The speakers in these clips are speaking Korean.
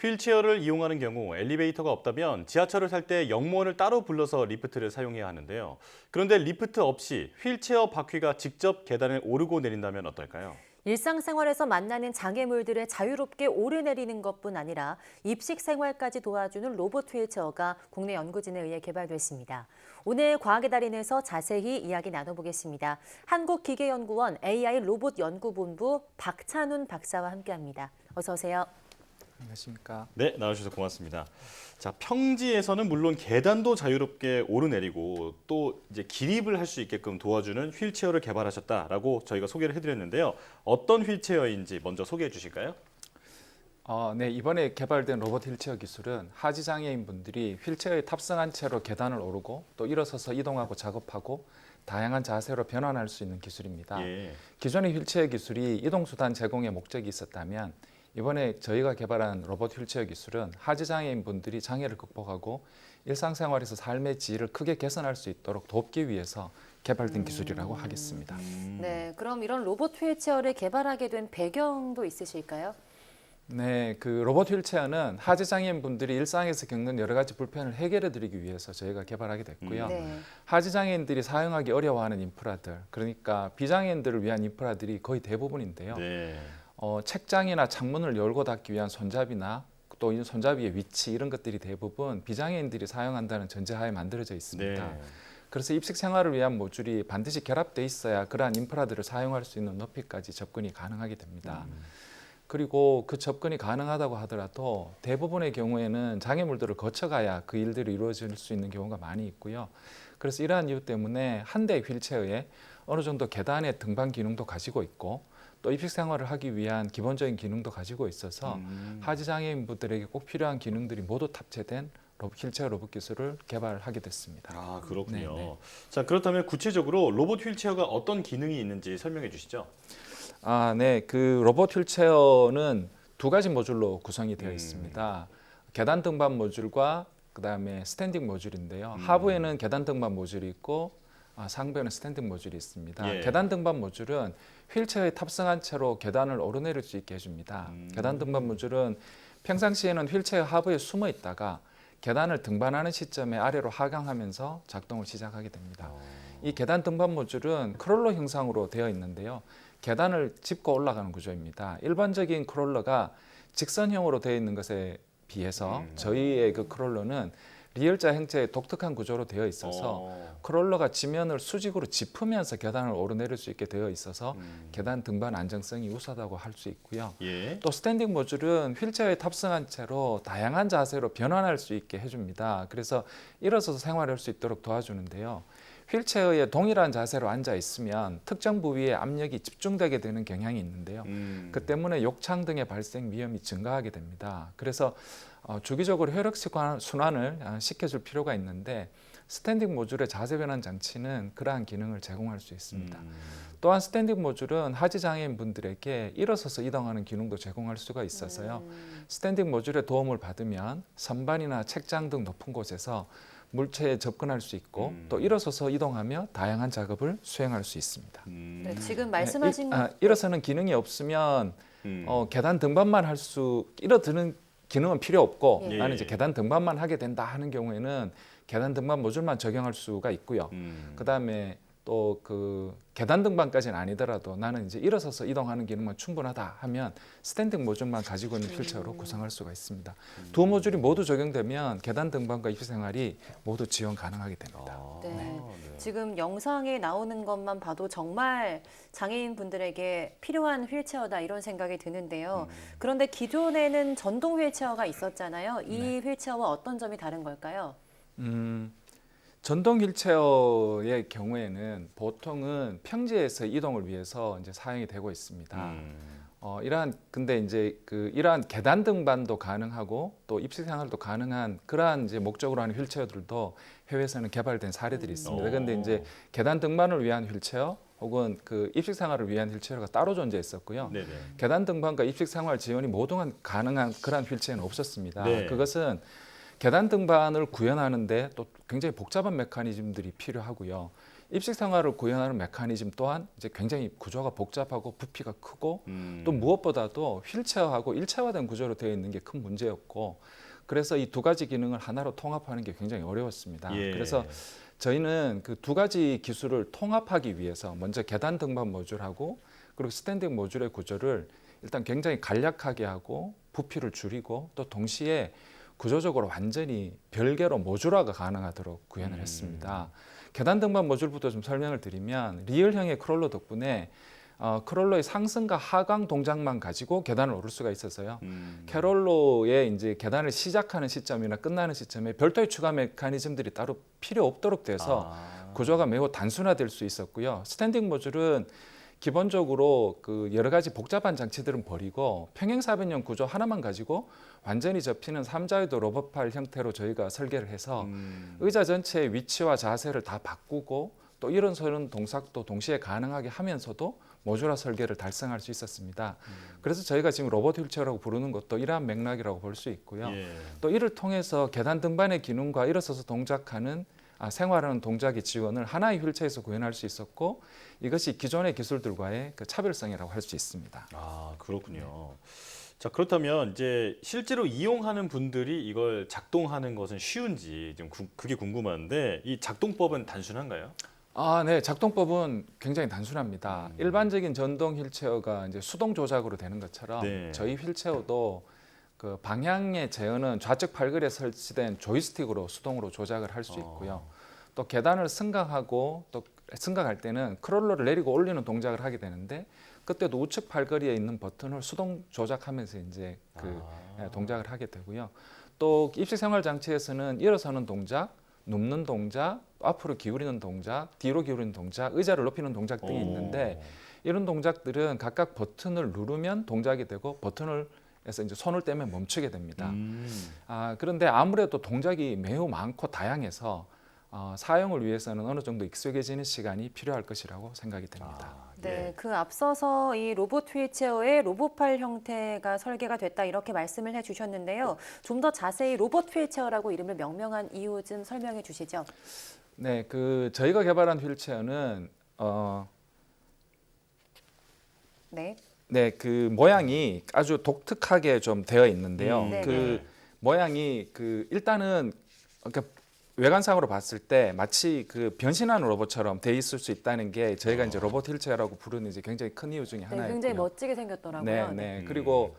휠체어를 이용하는 경우 엘리베이터가 없다면 지하철을 탈 때 역무원을 따로 불러서 리프트를 사용해야 하는데요. 그런데 리프트 없이 휠체어 바퀴가 직접 계단을 오르고 내린다면 어떨까요? 일상생활에서 만나는 장애물들을 자유롭게 오르내리는 것뿐 아니라 입식 생활까지 도와주는 로봇 휠체어가 국내 연구진에 의해 개발됐습니다. 오늘 과학의 달인에서 자세히 이야기 나눠보겠습니다. 한국기계연구원 AI 로봇 연구본부 박찬훈 박사와 함께합니다. 어서 오세요. 안녕하십니까. 네, 나와주셔서 고맙습니다. 자, 평지에서는 물론 계단도 자유롭게 오르내리고 또 이제 기립을 할 수 있게끔 도와주는 휠체어를 개발하셨다라고 저희가 소개를 해드렸는데요. 어떤 휠체어인지 먼저 소개해 주실까요? 네, 이번에 개발된 로봇 휠체어 기술은 하지 장애인 분들이 휠체어에 탑승한 채로 계단을 오르고 또 일어서서 이동하고 작업하고 다양한 자세로 변환할 수 있는 기술입니다. 예. 기존의 휠체어 기술이 이동수단 제공의 목적이 있었다면 이번에 저희가 개발한 로봇 휠체어 기술은 하지 장애인 분들이 장애를 극복하고 일상생활에서 삶의 질을 크게 개선할 수 있도록 돕기 위해서 개발된 기술이라고 하겠습니다. 네, 그럼 이런 로봇 휠체어를 개발하게 된 배경도 있으실까요? 네, 그 로봇 휠체어는 하지 장애인 분들이 일상에서 겪는 여러 가지 불편을 해결해 드리기 위해서 저희가 개발하게 됐고요. 네. 하지 장애인들이 사용하기 어려워하는 인프라들, 그러니까 비장애인들을 위한 인프라들이 거의 대부분인데요. 네. 책장이나 창문을 열고 닫기 위한 손잡이나 또 이 손잡이의 위치 이런 것들이 대부분 비장애인들이 사용한다는 전제하에 만들어져 있습니다. 네. 그래서 입식 생활을 위한 모듈이 반드시 결합돼 있어야 그러한 인프라들을 사용할 수 있는 높이까지 접근이 가능하게 됩니다. 그리고 그 접근이 가능하다고 하더라도 대부분의 경우에는 장애물들을 거쳐가야 그 일들이 이루어질 수 있는 경우가 많이 있고요. 그래서 이러한 이유 때문에 한 대의 휠체어에 어느 정도 계단의 등반 기능도 가지고 있고 또 입식 생활을 하기 위한 기본적인 기능도 가지고 있어서 하지 장애인분들에게 꼭 필요한 기능들이 모두 탑재된 휠체어 로봇 기술을 개발하게 됐습니다. 아, 그렇군요. 네네. 자, 그렇다면 구체적으로 로봇 휠체어가 어떤 기능이 있는지 설명해 주시죠. 네, 그 로봇 휠체어는 두 가지 모듈로 구성이 되어 있습니다. 계단 등반 모듈과 그다음에 스탠딩 모듈인데요. 하부에는 계단 등반 모듈이 있고 상부에는 스탠딩 모듈이 있습니다. 예. 계단 등반 모듈은 휠체어에 탑승한 채로 계단을 오르내릴 수 있게 해줍니다. 계단 등반 모듈은 평상시에는 휠체어 하부에 숨어 있다가 계단을 등반하는 시점에 아래로 하강하면서 작동을 시작하게 됩니다. 이 계단 등반 모듈은 크롤러 형상으로 되어 있는데요. 계단을 짚고 올라가는 구조입니다. 일반적인 크롤러가 직선형으로 되어 있는 것에 비해서 저희의 그 크롤러는 리얼자 형태의 독특한 구조로 되어 있어서 크롤러가 지면을 수직으로 짚으면서 계단을 오르내릴 수 있게 되어 있어서 계단 등반 안정성이 우수하다고 할 수 있고요. 예. 또 스탠딩 모듈은 휠체어에 탑승한 채로 다양한 자세로 변환할 수 있게 해줍니다. 그래서 일어서서 생활할 수 있도록 도와주는데요. 휠체어에 동일한 자세로 앉아 있으면 특정 부위에 압력이 집중되게 되는 경향이 있는데요. 그 때문에 욕창 등의 발생 위험이 증가하게 됩니다. 그래서 주기적으로 혈액 순환을 시켜줄 필요가 있는데 스탠딩 모듈의 자세 변환 장치는 그러한 기능을 제공할 수 있습니다. 또한 스탠딩 모듈은 하지 장애인 분들에게 일어서서 이동하는 기능도 제공할 수가 있어서요. 스탠딩 모듈의 도움을 받으면 선반이나 책장 등 높은 곳에서 물체에 접근할 수 있고 또 일어서서 이동하며 다양한 작업을 수행할 수 있습니다. 네, 지금 말씀하신 일어서는 기능이 없으면 음. 계단 등반만 일어드는 기능은 필요 없고 예. 나는 이제 계단 등반만 하게 된다 하는 경우에는 계단 등반 모듈만 적용할 수가 있고요. 그다음에 또 그 계단 등반까지는 아니더라도 나는 이제 일어서서 이동하는 기능만 충분하다 하면 스탠딩 모듈만 가지고 있는 휠체어로 구성할 수가 있습니다. 두 모듈이 모두 적용되면 계단 등반과 입식 생활이 모두 지원 가능하게 됩니다. 네. 지금 영상에 나오는 것만 봐도 정말 장애인 분들에게 필요한 휠체어다 이런 생각이 드는데요. 그런데 기존에는 전동 휠체어가 있었잖아요. 이 휠체어와 어떤 점이 다른 걸까요? 전동 휠체어의 경우에는 보통은 평지에서 이동을 위해서 이제 사용이 되고 있습니다. 근데 이제 이러한 계단 등반도 가능하고 또 입식 생활도 가능한 그러한 이제 목적으로 하는 휠체어들도 해외에서는 개발된 사례들이 있습니다. 그런데 이제 계단 등반을 위한 휠체어 혹은 그 입식 생활을 위한 휠체어가 따로 존재했었고요. 네네. 계단 등반과 입식 생활 지원이 모두 가능한 그러한 휠체어는 없었습니다. 네. 그것은 계단 등반을 구현하는데 또 굉장히 복잡한 메커니즘들이 필요하고요. 입식 생활을 구현하는 메커니즘 또한 이제 굉장히 구조가 복잡하고 부피가 크고 또 무엇보다도 휠체어하고 일체화된 구조로 되어 있는 게 큰 문제였고 그래서 이 두 가지 기능을 하나로 통합하는 게 굉장히 어려웠습니다. 예. 그래서 저희는 그 두 가지 기술을 통합하기 위해서 먼저 계단 등반 모듈하고 그리고 스탠딩 모듈의 구조를 일단 굉장히 간략하게 하고 부피를 줄이고 또 동시에 구조적으로 완전히 별개로 모듈화가 가능하도록 구현을 했습니다. 계단 등반 모듈부터 좀 설명을 드리면 리얼형의 크롤러 덕분에 크롤러의 상승과 하강 동작만 가지고 계단을 오를 수가 있어서요. 캐롤러의 이제 계단을 시작하는 시점이나 끝나는 시점에 별도의 추가 메커니즘들이 따로 필요 없도록 돼서 구조가 매우 단순화될 수 있었고요. 스탠딩 모듈은 기본적으로 그 여러 가지 복잡한 장치들은 버리고 평행사변형 구조 하나만 가지고 완전히 접히는 삼자유도 로봇팔 형태로 저희가 설계를 해서 의자 전체의 위치와 자세를 다 바꾸고 또 일어서는 동작도 동시에 가능하게 하면서도 모듈화 설계를 달성할 수 있었습니다. 그래서 저희가 지금 로봇 휠체어라고 부르는 것도 이러한 맥락이라고 볼 수 있고요. 예. 또 이를 통해서 계단 등반의 기능과 일어서서 동작하는 생활하는 동작의 지원을 하나의 휠체어에서 구현할 수 있었고 이것이 기존의 기술들과의 그 차별성이라고 할 수 있습니다. 아, 그렇군요. 자, 그렇다면 이제 실제로 이용하는 분들이 이걸 작동하는 것은 쉬운지 좀 그게 궁금한데 이 작동법은 단순한가요? 네, 작동법은 굉장히 단순합니다. 일반적인 전동 휠체어가 이제 수동 조작으로 되는 것처럼 네. 저희 휠체어도 그 방향의 제어는 좌측 팔걸이에 설치된 조이스틱으로 수동으로 조작을 할 수 있고요. 또 계단을 승강하고 또 승강할 때는 크롤러를 내리고 올리는 동작을 하게 되는데 그때도 우측 팔걸이에 있는 버튼을 수동 조작하면서 이제 그 동작을 하게 되고요. 또 입식 생활 장치에서는 일어서는 동작, 눕는 동작, 앞으로 기울이는 동작, 뒤로 기울이는 동작, 의자를 높이는 동작 등이 있는데 이런 동작들은 각각 버튼을 누르면 동작이 되고 버튼을 해서 이제 손을 떼면 멈추게 됩니다. 그런데 아무래도 동작이 매우 많고 다양해서 사용을 위해서는 어느 정도 익숙해지는 시간이 필요할 것이라고 생각이 됩니다. 네, 그 앞서서 이 로봇 휠체어의 로봇팔 형태가 설계가 됐다 이렇게 말씀을 해주셨는데요. 좀 더 자세히 로봇 휠체어라고 이름을 명명한 이유 좀 설명해 주시죠. 네, 그 저희가 개발한 휠체어는 네, 그 모양이 아주 독특하게 좀 되어 있는데요. 네, 그 네. 모양이 그 일단은 그러니까 외관상으로 봤을 때 마치 그 변신하는 로봇처럼 돼 있을 수 있다는 게 저희가 이제 로봇 휠체어라고 부르는 이제 굉장히 큰 이유 중에 네, 하나였고요. 굉장히 멋지게 생겼더라고요. 네, 네. 그리고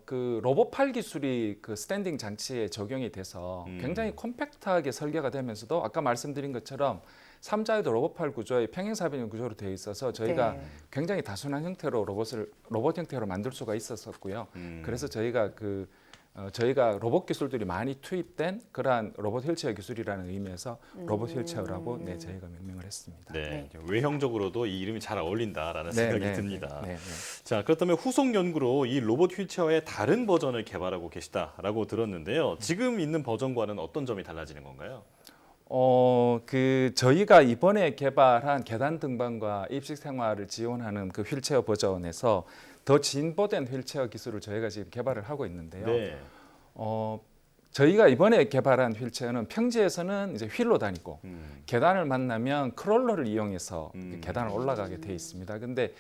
그 로봇팔 기술이 그 스탠딩 장치에 적용이 돼서 굉장히 컴팩트하게 설계가 되면서도 아까 말씀드린 것처럼 삼자유도 로봇팔 구조의 평행사변형 구조로 되어 있어서 저희가 네. 굉장히 다순한 형태로 로봇 형태로 만들 수가 있었었고요. 그래서 저희가 로봇 기술들이 많이 투입된 그러한 로봇 휠체어 기술이라는 의미에서 로봇 휠체어라고 저희가 명명을 했습니다. 네, 외형적으로도 이 이름이 잘 어울린다라는 생각이 듭니다. 네. 자, 그렇다면 후속 연구로 이 로봇 휠체어의 다른 버전을 개발하고 계시다라고 들었는데요. 지금 있는 버전과는 어떤 점이 달라지는 건가요? 저희가 이번에 개발한 계단 등반과 입식 생활을 지원하는 그 휠체어 버전에서 더 진보된 휠체어 기술을 저희가 지금 개발을 하고 있는데요. 네. 저희가 이번에 개발한 휠체어는 평지에서는 이제 휠로 다니고 계단을 만나면 크롤러를 이용해서 계단을 올라가게 돼 있습니다. 근데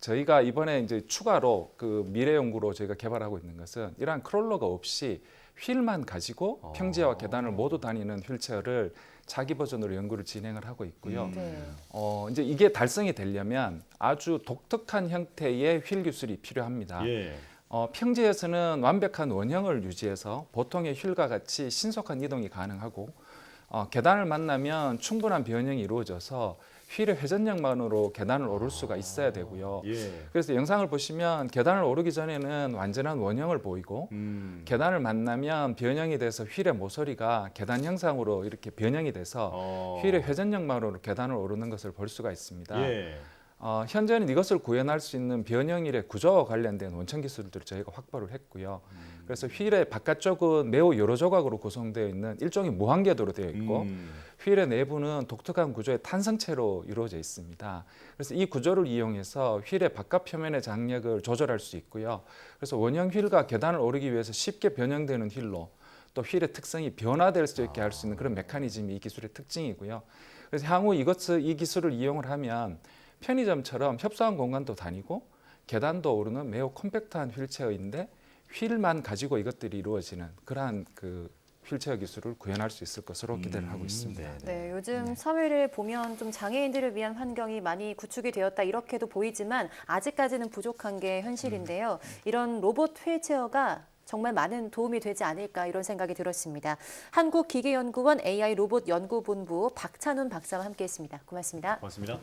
저희가 이번에 이제 추가로 그 미래 연구로 저희가 개발하고 있는 것은 이러한 크롤러가 없이 휠만 가지고 평지와 계단을 모두 다니는 휠체어를 차기 버전으로 연구를 진행을 하고 있고요. 네. 이제 이게 달성이 되려면 아주 독특한 형태의 휠 기술이 필요합니다. 예. 평지에서는 완벽한 원형을 유지해서 보통의 휠과 같이 신속한 이동이 가능하고 계단을 만나면 충분한 변형이 이루어져서 휠의 회전력만으로 계단을 오를 수가 있어야 되고요. 예. 그래서 영상을 보시면 계단을 오르기 전에는 완전한 원형을 보이고 계단을 만나면 변형이 돼서 휠의 모서리가 계단 형상으로 이렇게 변형이 돼서 휠의 회전력만으로 계단을 오르는 것을 볼 수가 있습니다. 예. 현재는 이것을 구현할 수 있는 변형일의 구조와 관련된 원천 기술들을 저희가 확보를 했고요. 그래서 휠의 바깥쪽은 매우 여러 조각으로 구성되어 있는 일종의 무한궤도로 되어 있고 휠의 내부는 독특한 구조의 탄성체로 이루어져 있습니다. 그래서 이 구조를 이용해서 휠의 바깥 표면의 장력을 조절할 수 있고요. 그래서 원형 휠과 계단을 오르기 위해서 쉽게 변형되는 휠로 또 휠의 특성이 변화될 수 있게 할 수 있는 그런 메커니즘이 이 기술의 특징이고요. 그래서 향후 이 기술을 이용을 하면 편의점처럼 협소한 공간도 다니고 계단도 오르는 매우 컴팩트한 휠체어인데 휠만 가지고 이것들이 이루어지는 그러한 그 휠체어 기술을 구현할 수 있을 것으로 기대를 하고 있습니다. 네, 요즘 사회를 보면 좀 장애인들을 위한 환경이 많이 구축이 되었다 이렇게도 보이지만 아직까지는 부족한 게 현실인데요. 이런 로봇 휠체어가 정말 많은 도움이 되지 않을까 이런 생각이 들었습니다. 한국기계연구원 AI 로봇 연구본부 박찬훈 박사와 함께했습니다. 고맙습니다. 고맙습니다.